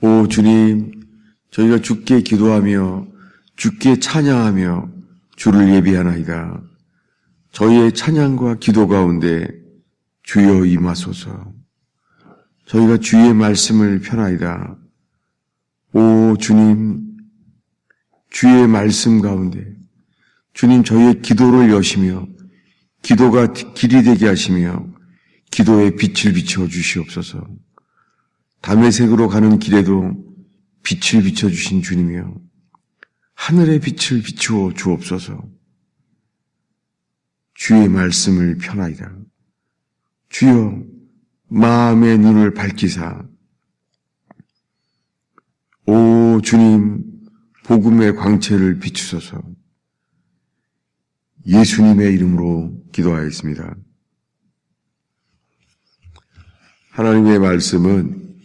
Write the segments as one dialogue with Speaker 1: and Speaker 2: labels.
Speaker 1: 오 주님, 저희가 주께 기도하며 주께 찬양하며 주를 예비하나이다. 저희의 찬양과 기도 가운데 주여 임하소서. 저희가 주의 말씀을 펴나이다. 오 주님, 주의 말씀 가운데 주님 저희의 기도를 여시며 기도가 길이 되게 하시며 기도에 빛을 비춰 주시옵소서. 다메섹으로 가는 길에도 빛을 비춰주신 주님이여 하늘의 빛을 비추어 주옵소서. 주의 말씀을 펴나이다. 주여 마음의 눈을 밝히사 오 주님 복음의 광채를 비추소서. 예수님의 이름으로 기도하였습니다. 하나님의 말씀은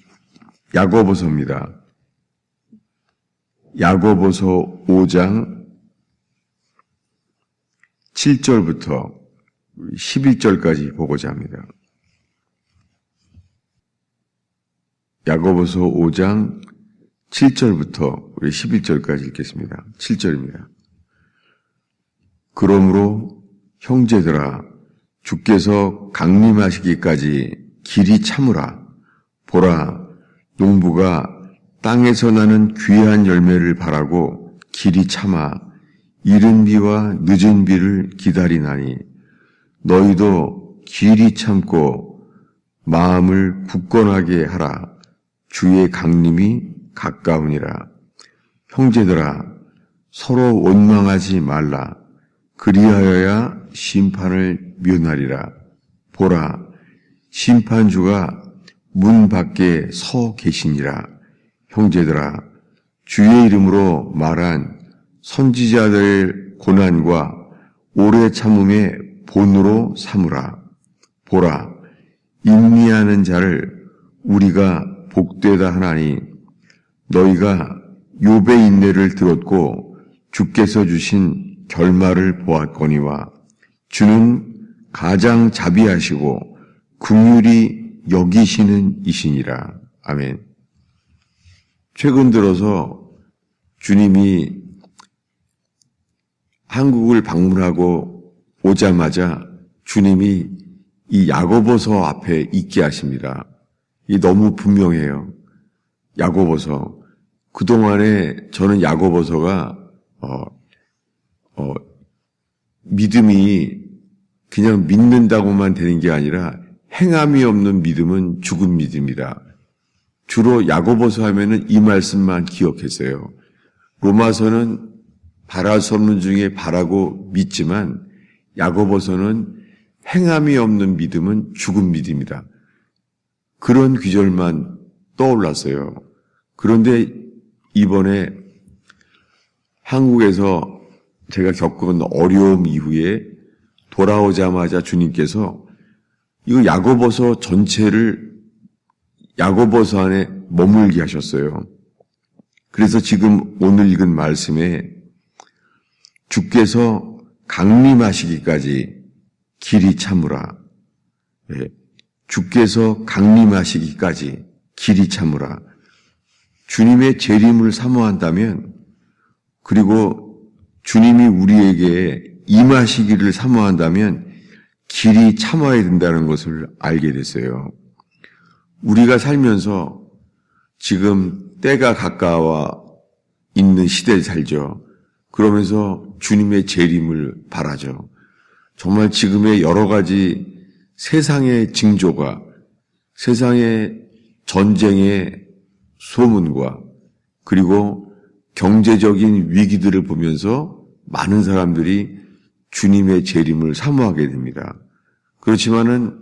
Speaker 1: 야고보서입니다. 야고보서 5장 7절부터 11절까지 보고자 합니다. 야고보서 5장 7절부터 우리 11절까지 읽겠습니다. 7절입니다. 그러므로 형제들아 주께서 강림하시기까지 길이 참으라. 보라 농부가 땅에서 나는 귀한 열매를 바라고 길이 참아 이른 비와 늦은 비를 기다리나니 너희도 길이 참고 마음을 굳건하게 하라. 주의 강림이 가까우니라. 형제들아 서로 원망하지 말라. 그리하여야 심판을 면하리라. 보라 심판주가 문 밖에 서 계시니라. 형제들아 주의 이름으로 말한 선지자들의 고난과 오래 참음의 본으로 삼으라. 보라 인내하는 자를 우리가 복되다 하나니 너희가 욥의 인내를 들었고 주께서 주신 결말을 보았거니와 주는 가장 자비하시고 긍휼히 여기시는 이시니라. 아멘. 최근 들어서 주님이 한국을 방문하고 오자마자 주님이 이 야고보서 앞에 있게 하십니다. 이 너무 분명해요. 야고보서. 그동안에 저는 야고보서가 믿음이 그냥 믿는다고만 되는 게 아니라 행함이 없는 믿음은 죽은 믿음이다. 주로 야고보서 하면은 이 말씀만 기억했어요. 로마서는 바랄 수 없는 중에 바라고 믿지만 야고보서는 행함이 없는 믿음은 죽은 믿음이다. 그런 귀절만 떠올랐어요. 그런데 이번에 한국에서 제가 겪은 어려움 이후에 돌아오자마자 주님께서 이거 야고보서 전체를 야고보서 안에 머물게 하셨어요. 그래서 지금 오늘 읽은 말씀에 주께서 강림하시기까지 길이 참으라. 네. 주께서 강림하시기까지 길이 참으라. 주님의 재림을 사모한다면 그리고 주님이 우리에게 임하시기를 사모한다면 길이 참아야 된다는 것을 알게 됐어요. 우리가 살면서 지금 때가 가까워 있는 시대에 살죠. 그러면서 주님의 재림을 바라죠. 정말 지금의 여러 가지 세상의 징조가 세상의 전쟁의 소문과 그리고 경제적인 위기들을 보면서 많은 사람들이 주님의 재림을 사모하게 됩니다. 그렇지만은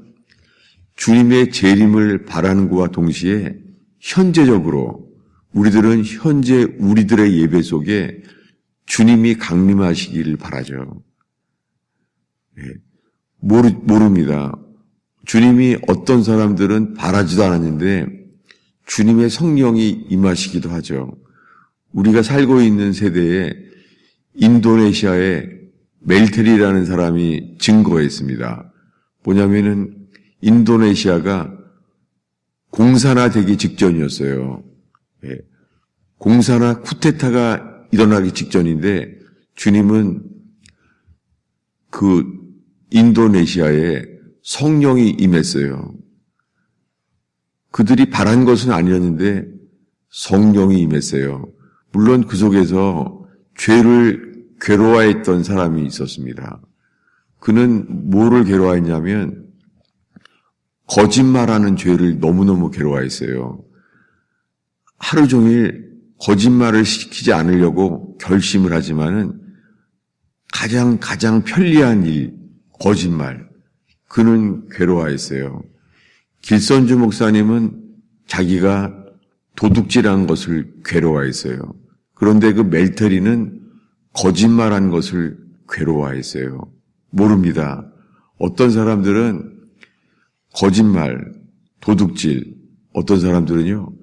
Speaker 1: 주님의 재림을 바라는 것과 동시에 현재적으로 우리들은 현재 우리들의 예배 속에 주님이 강림하시기를 바라죠. 네. 모릅니다. 주님이 어떤 사람들은 바라지도 않았는데 주님의 성령이 임하시기도 하죠. 우리가 살고 있는 세대에 인도네시아에 멜테리라는 사람이 증거했습니다. 뭐냐면은 인도네시아가 공산화되기 직전이었어요. 예. 공사나 쿠데타가 일어나기 직전인데 주님은 그 인도네시아에 성령이 임했어요. 그들이 바란 것은 아니었는데 성령이 임했어요. 물론 그 속에서 죄를 괴로워했던 사람이 있었습니다. 그는 뭐를 괴로워했냐면 거짓말하는 죄를 너무너무 괴로워했어요. 하루 종일 거짓말을 시키지 않으려고 결심을 하지만은 가장 편리한 일, 거짓말. 그는 괴로워했어요. 길선주 목사님은 자기가 도둑질한 것을 괴로워했어요. 그런데 그 멜터리는 거짓말한 것을 괴로워했어요. 모릅니다. 어떤 사람들은 거짓말, 도둑질, 어떤 사람들은요,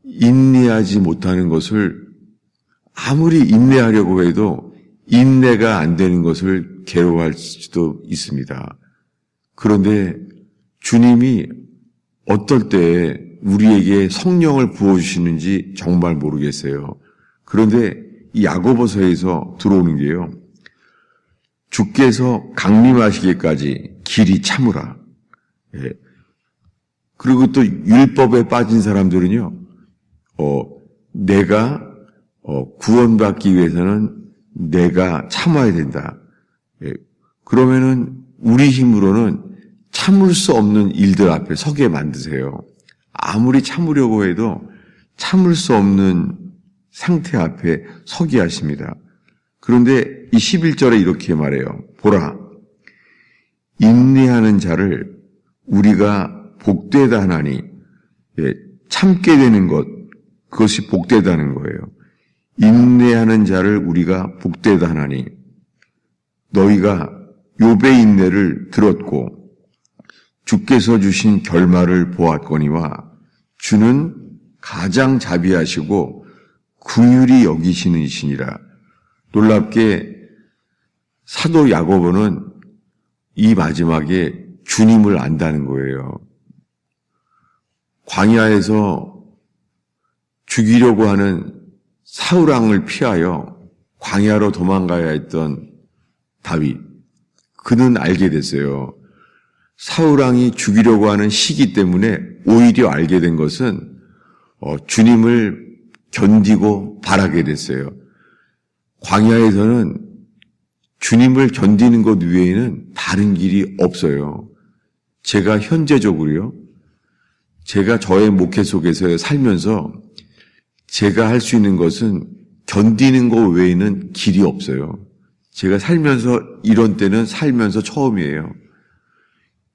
Speaker 1: 인내하지 못하는 것을 아무리 인내하려고 해도 인내가 안 되는 것을 괴로워할 수도 있습니다. 그런데 주님이 어떨 때에 우리에게 성령을 부어주시는지 정말 모르겠어요. 그런데 이 야고보서에서 들어오는 게요. 주께서 강림하시기까지 길이 참으라. 예. 그리고 또 율법에 빠진 사람들은요. 내가 구원받기 위해서는 내가 참아야 된다. 예. 그러면은 우리 힘으로는 참을 수 없는 일들 앞에 서게 만드세요. 아무리 참으려고 해도 참을 수 없는 상태 앞에 서게 하십니다. 그런데 이 11절에 이렇게 말해요. 보라, 인내하는 자를 우리가 복되다 하나니, 예, 참게 되는 것, 그것이 복되다는 거예요. 인내하는 자를 우리가 복되다 하나니, 너희가 욥의 인내를 들었고 주께서 주신 결말을 보았거니와 주는 가장 자비하시고 긍휼히 여기시는 이시니라. 놀랍게 사도 야고보는 이 마지막에 주님을 안다는 거예요. 광야에서 죽이려고 하는 사울왕을 피하여 광야로 도망가야 했던 다윗, 그는 알게 됐어요. 사울왕이 죽이려고 하는 시기 때문에 오히려 알게 된 것은 주님을 견디고 바라게 됐어요. 광야에서는 주님을 견디는 것 외에는 다른 길이 없어요. 제가 현재적으로요, 제가 저의 목회 속에서 살면서 제가 할 수 있는 것은 견디는 것 외에는 길이 없어요. 제가 살면서 이런 때는 살면서 처음이에요.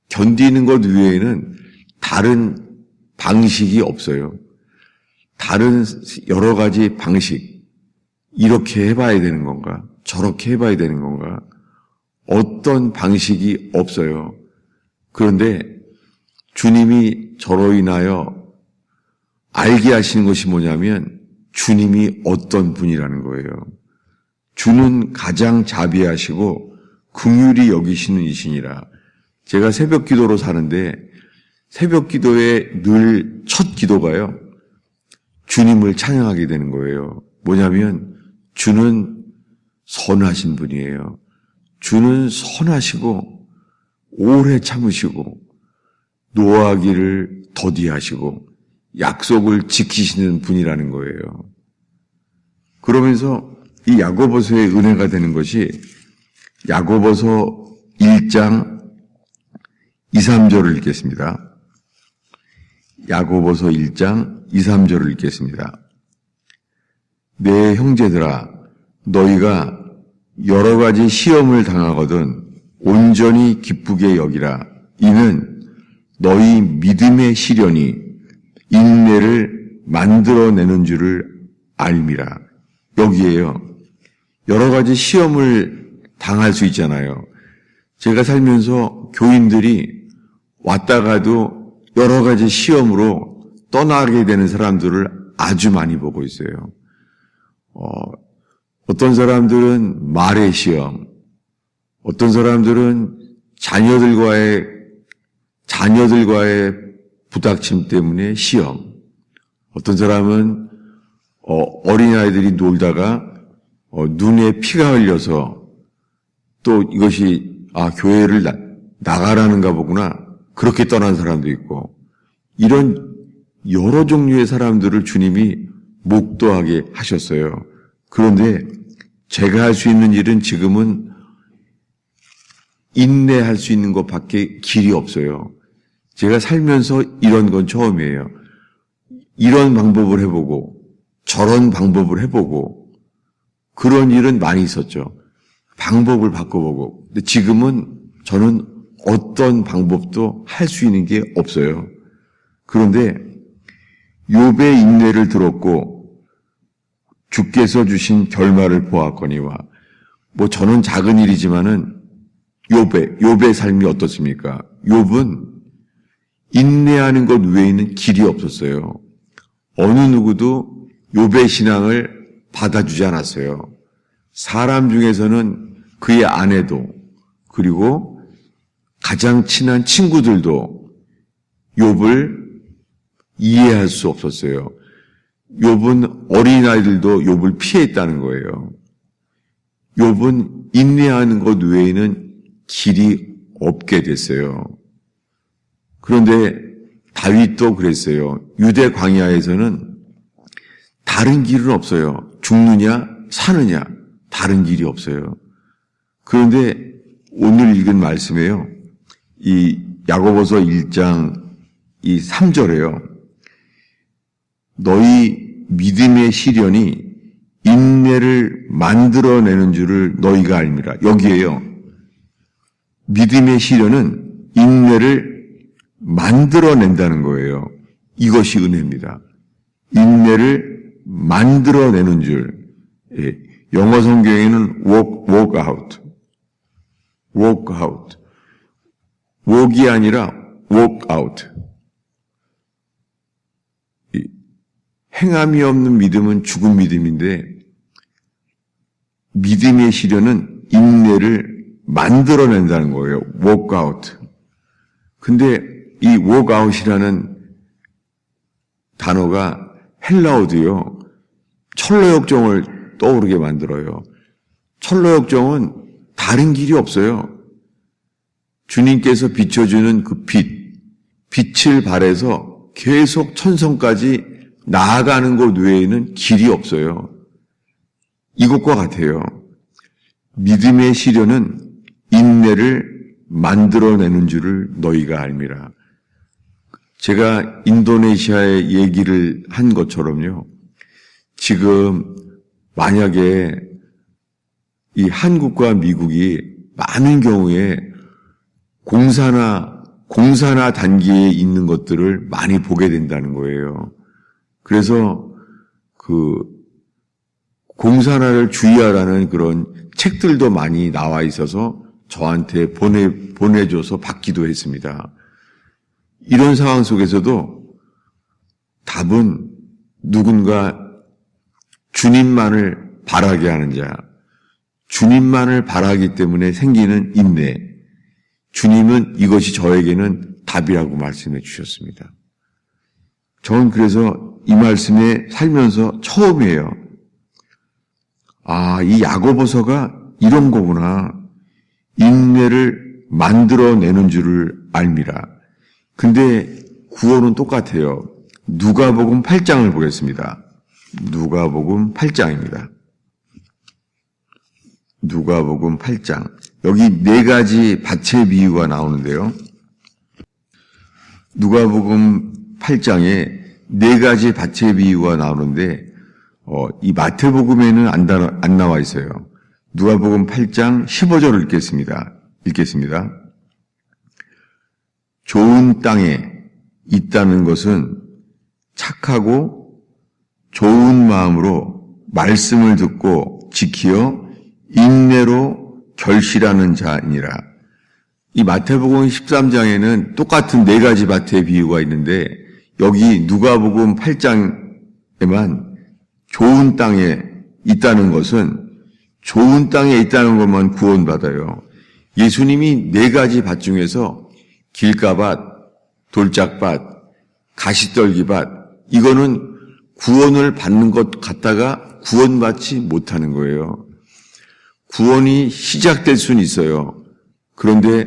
Speaker 1: 견디는 것 외에는 다른 방식이 없어요. 다른 여러 가지 방식, 이렇게 해봐야 되는 건가? 저렇게 해봐야 되는 건가? 어떤 방식이 없어요. 그런데 주님이 저로 인하여 알게 하시는 것이 뭐냐면 주님이 어떤 분이라는 거예요. 주는 가장 자비하시고 긍휼히 여기시는 이시니라. 제가 새벽 기도로 사는데 새벽 기도의 늘 첫 기도가요, 주님을 찬양하게 되는 거예요. 뭐냐면 주는 선하신 분이에요. 주는 선하시고 오래 참으시고 노하기를 더디하시고 약속을 지키시는 분이라는 거예요. 그러면서 이 야고보서의 은혜가 되는 것이 야고보서 1장 2, 3절을 읽겠습니다. 야고보서 1장 2, 3절을 읽겠습니다. 내 형제들아, 너희가 여러 가지 시험을 당하거든 온전히 기쁘게 여기라. 이는 너희 믿음의 시련이 인내를 만들어내는 줄을 알미라. 여기에요. 여러 가지 시험을 당할 수 있잖아요. 제가 살면서 교인들이 왔다가도 여러 가지 시험으로 떠나게 되는 사람들을 아주 많이 보고 있어요. 어떤 사람들은 말의 시험, 어떤 사람들은 자녀들과의 부닥침 때문에 시험, 어떤 사람은 어린아이들이 놀다가 눈에 피가 흘려서 또 이것이 교회를 나가라는가 보구나 그렇게 떠난 사람도 있고 이런 여러 종류의 사람들을 주님이 목도하게 하셨어요. 그런데 제가 할 수 있는 일은 지금은 인내할 수 있는 것밖에 길이 없어요. 제가 살면서 이런 건 처음이에요. 이런 방법을 해보고 저런 방법을 해보고 그런 일은 많이 있었죠. 방법을 바꿔보고. 근데 지금은 저는 어떤 방법도 할 수 있는 게 없어요. 그런데 욥의 인내를 들었고 주께서 주신 결말을 보았거니와 저는 작은 일이지만은 욥의 삶이 어떻습니까? 욥은 인내하는 것 외에는 길이 없었어요. 어느 누구도 욥의 신앙을 받아주지 않았어요. 사람 중에서는 그의 아내도 그리고 가장 친한 친구들도 욥을 이해할 수 없었어요. 욥은 어린아이들도 욥을 피했다는 거예요. 욥은 인내하는 것 외에는 길이 없게 됐어요. 그런데 다윗도 그랬어요. 유대 광야에서는 다른 길은 없어요. 죽느냐 사느냐 다른 길이 없어요. 그런데 오늘 읽은 말씀에요. 이 야고보서 1장 이 3절에요. 너희 믿음의 시련이 인내를 만들어내는 줄을 너희가 알미라. 여기에요. 믿음의 시련은 인내를 만들어낸다는 거예요. 이것이 은혜입니다. 인내를 만들어내는 줄. 영어 성경에는 walk out. walk out. walk이 아니라 walk out. 행함이 없는 믿음은 죽은 믿음인데 믿음의 시련은 인내를 만들어낸다는 거예요. walk out. 근데 이 walk out이라는 단어가 헬라어도요. 철로역정을 떠오르게 만들어요. 철로역정은 다른 길이 없어요. 주님께서 비춰주는 그 빛을 발해서 계속 천성까지 나아가는 것 외에는 길이 없어요. 이것과 같아요. 믿음의 시련은 인내를 만들어내는 줄을 너희가 알미라. 제가 인도네시아에 얘기를 한 것처럼요. 지금 만약에 이 한국과 미국이 많은 경우에 공산화 단계에 있는 것들을 많이 보게 된다는 거예요. 그래서 그 공산화를 주의하라는 그런 책들도 많이 나와 있어서 저한테 보내줘서 받기도 했습니다. 이런 상황 속에서도 답은 누군가 주님만을 바라게 하는 자, 주님만을 바라기 때문에 생기는 인내, 주님은 이것이 저에게는 답이라고 말씀해 주셨습니다. 저는 그래서 이 말씀에 살면서 처음이에요. 이 야고보서가 이런 거구나. 인내를 만들어내는 줄을 알미라. 근데 구원은 똑같아요. 누가복음 8장을 보겠습니다. 누가복음 8장입니다. 누가복음 8장. 여기 4가지 밭의 비유가 나오는데요. 누가복음 8장에 4가지 밭의 비유가 나오는데 이 마태복음에는 안 나와 있어요. 누가복음 8장 15절을 읽겠습니다. 좋은 땅에 있다는 것은 착하고 좋은 마음으로 말씀을 듣고 지키어 인내로 결실하는 자니라. 이 마태복음 13장에는 똑같은 4가지 밭의 비유가 있는데 여기 누가복음 8장에만 좋은 땅에 있다는 것은 좋은 땅에 있다는 것만 구원받아요. 예수님이 4가지 밭 중에서 길가밭, 돌짝밭, 가시떨기밭 이거는 구원을 받는 것 같다가 구원받지 못하는 거예요. 구원이 시작될 수는 있어요. 그런데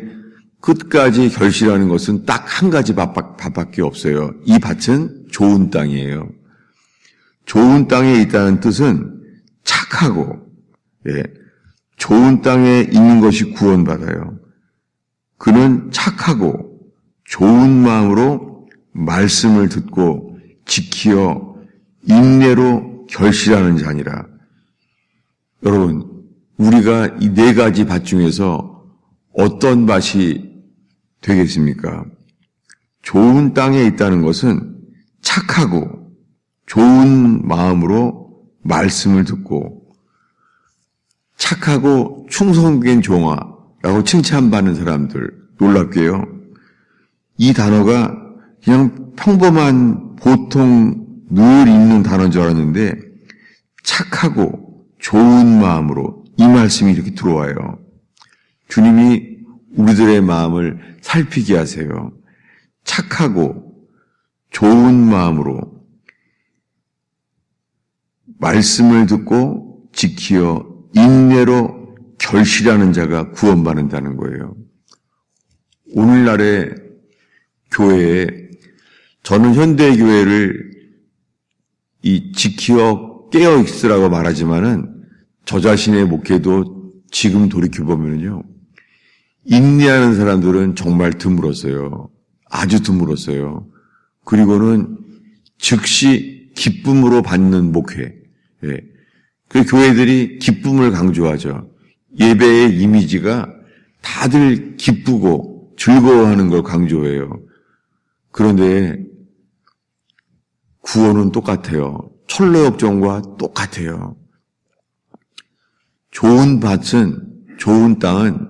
Speaker 1: 끝까지 결실하는 것은 딱 한 가지 밭밖에 없어요. 이 밭은 좋은 땅이에요. 좋은 땅에 있다는 뜻은 착하고, 좋은 땅에 있는 것이 구원받아요. 그는 착하고 좋은 마음으로 말씀을 듣고 지키어 인내로 결실하는 자니라. 여러분, 우리가 이 네 가지 밭 중에서 어떤 밭이 되겠습니까? 좋은 땅에 있다는 것은 착하고 좋은 마음으로 말씀을 듣고 착하고 충성된 종아라고 칭찬받는 사람들, 놀랍게요. 이 단어가 그냥 평범한 보통 늘 있는 단어인 줄 알았는데 착하고 좋은 마음으로 이 말씀이 이렇게 들어와요. 주님이 우리들의 마음을 살피게 하세요. 착하고 좋은 마음으로 말씀을 듣고 지키어 인내로 결실하는 자가 구원받는다는 거예요. 오늘날의 교회에 저는 현대교회를 이 지키어 깨어 있으라고 말하지만은 저 자신의 목회도 지금 돌이켜보면요. 인내하는 사람들은 정말 드물었어요. 아주 드물었어요. 그리고는 즉시 기쁨으로 받는 목회. 그 교회들이 기쁨을 강조하죠. 예배의 이미지가 다들 기쁘고 즐거워하는 걸 강조해요. 그런데 구원은 똑같아요. 철로역정과 똑같아요. 좋은 밭은, 좋은 땅은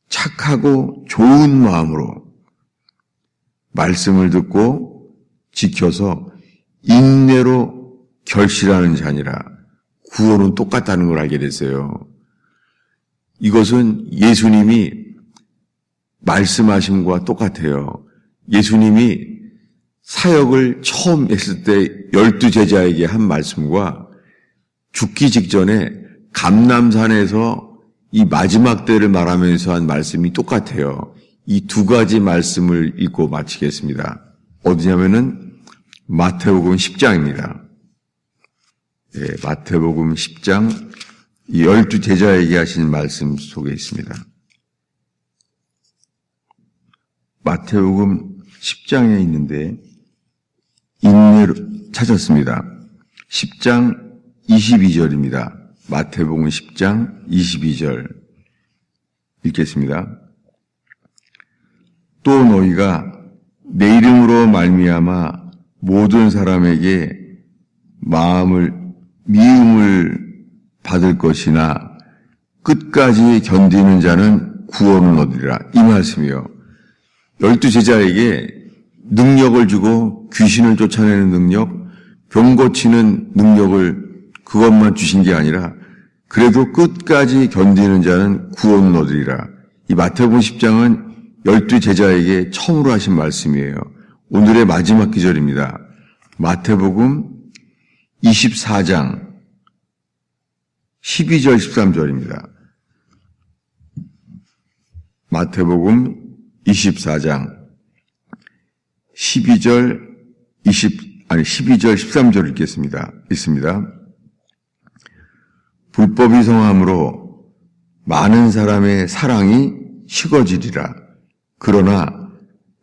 Speaker 1: 착하고 좋은 마음으로 말씀을 듣고 지켜서 인내로 결실하는 자니라. 구원은 똑같다는 걸 알게 됐어요. 이것은 예수님이 말씀하심과 똑같아요. 예수님이 사역을 처음 했을 때 12제자에게 한 말씀과 죽기 직전에 감람산에서 이 마지막 때를 말하면서 한 말씀이 똑같아요. 이 두 가지 말씀을 읽고 마치겠습니다. 어디냐면은 마태복음 10장입니다. 마태복음 10장 12제자에게 하신 말씀 속에 있습니다. 마태복음 10장에 있는데 인내로 찾았습니다. 10장 22절입니다. 마태복음 10장 22절 읽겠습니다. 또 너희가 내 이름으로 말미암아 모든 사람에게 미움을 받을 것이나 끝까지 견디는 자는 구원을 얻으리라. 이 말씀이요. 12제자에게 능력을 주고 귀신을 쫓아내는 능력, 병 고치는 능력을 그것만 주신 게 아니라 그래도 끝까지 견디는 자는 구원을 얻으리라. 이 마태복음 10장은 12제자에게 처음으로 하신 말씀이에요. 오늘의 마지막 기절입니다. 마태복음 24장 12절 13절입니다. 마태복음 24장 12절 13절 읽겠습니다. 있습니다. 불법이 성함으로 많은 사람의 사랑이 식어지리라. 그러나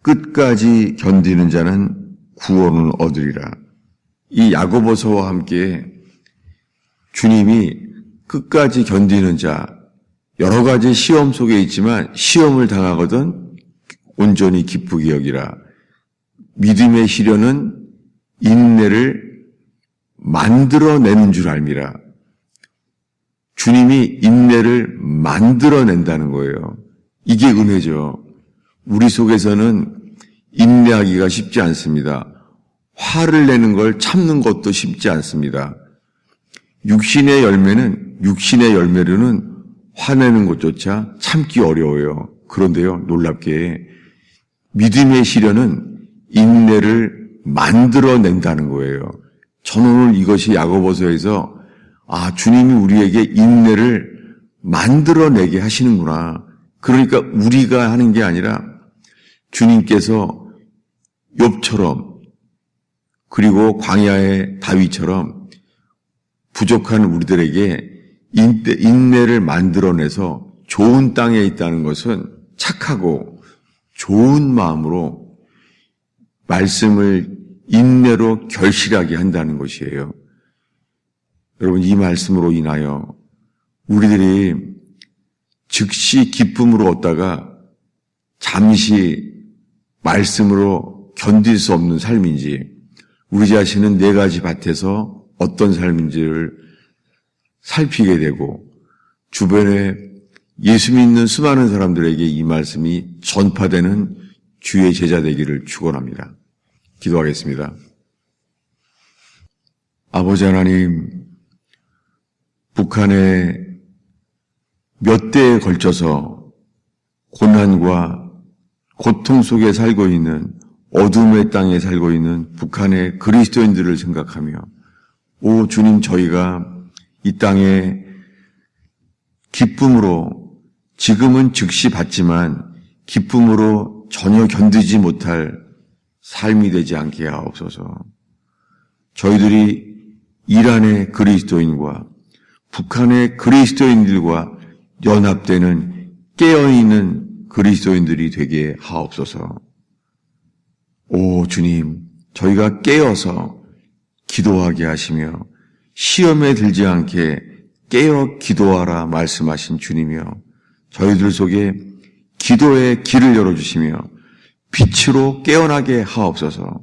Speaker 1: 끝까지 견디는 자는 구원을 얻으리라. 이 야고보서와 함께 주님이 끝까지 견디는 자, 여러 가지 시험 속에 있지만 시험을 당하거든 온전히 기쁘게 여기라. 믿음의 시련은 인내를 만들어내는 줄 알미라. 주님이 인내를 만들어낸다는 거예요. 이게 은혜죠. 우리 속에서는 인내하기가 쉽지 않습니다. 화를 내는 걸 참는 것도 쉽지 않습니다. 육신의 열매로는 화내는 것조차 참기 어려워요. 그런데요, 놀랍게 믿음의 시련은 인내를 만들어낸다는 거예요. 저는 오늘 이것이 야고보서에서 주님이 우리에게 인내를 만들어내게 하시는구나. 그러니까 우리가 하는 게 아니라 주님께서 욥처럼 그리고 광야의 다윗처럼 부족한 우리들에게 인내를 만들어내서 좋은 땅에 있다는 것은 착하고 좋은 마음으로 말씀을 인내로 결실하게 한다는 것이에요. 여러분, 이 말씀으로 인하여 우리들이 즉시 기쁨으로 얻다가 잠시 말씀으로 견딜 수 없는 삶인지, 우리 자신은 네 가지 밭에서 어떤 삶인지를 살피게 되고 주변에 예수 믿는 수많은 사람들에게 이 말씀이 전파되는 주의 제자 되기를 축원합니다. 기도하겠습니다. 아버지 하나님, 북한에 몇 대에 걸쳐서 고난과 고통 속에 살고 있는 어둠의 땅에 살고 있는 북한의 그리스도인들을 생각하며 오 주님, 저희가 이 땅에 기쁨으로 지금은 즉시 받지만 기쁨으로 전혀 견디지 못할 삶이 되지 않게 하옵소서. 저희들이 이란의 그리스도인과 북한의 그리스도인들과 연합되는 깨어있는 그리스도인들이 되게 하옵소서. 오 주님, 저희가 깨어서 기도하게 하시며 시험에 들지 않게 깨어 기도하라 말씀하신 주님이여, 저희들 속에 기도의 길을 열어주시며 빛으로 깨어나게 하옵소서.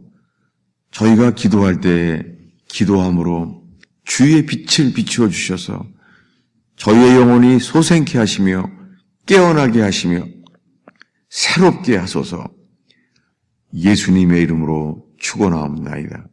Speaker 1: 저희가 기도할 때에 기도함으로 주의 빛을 비추어 주셔서 저희의 영혼이 소생케 하시며 깨어나게 하시며 새롭게 하소서. 예수님의 이름으로 축원하옵나이다.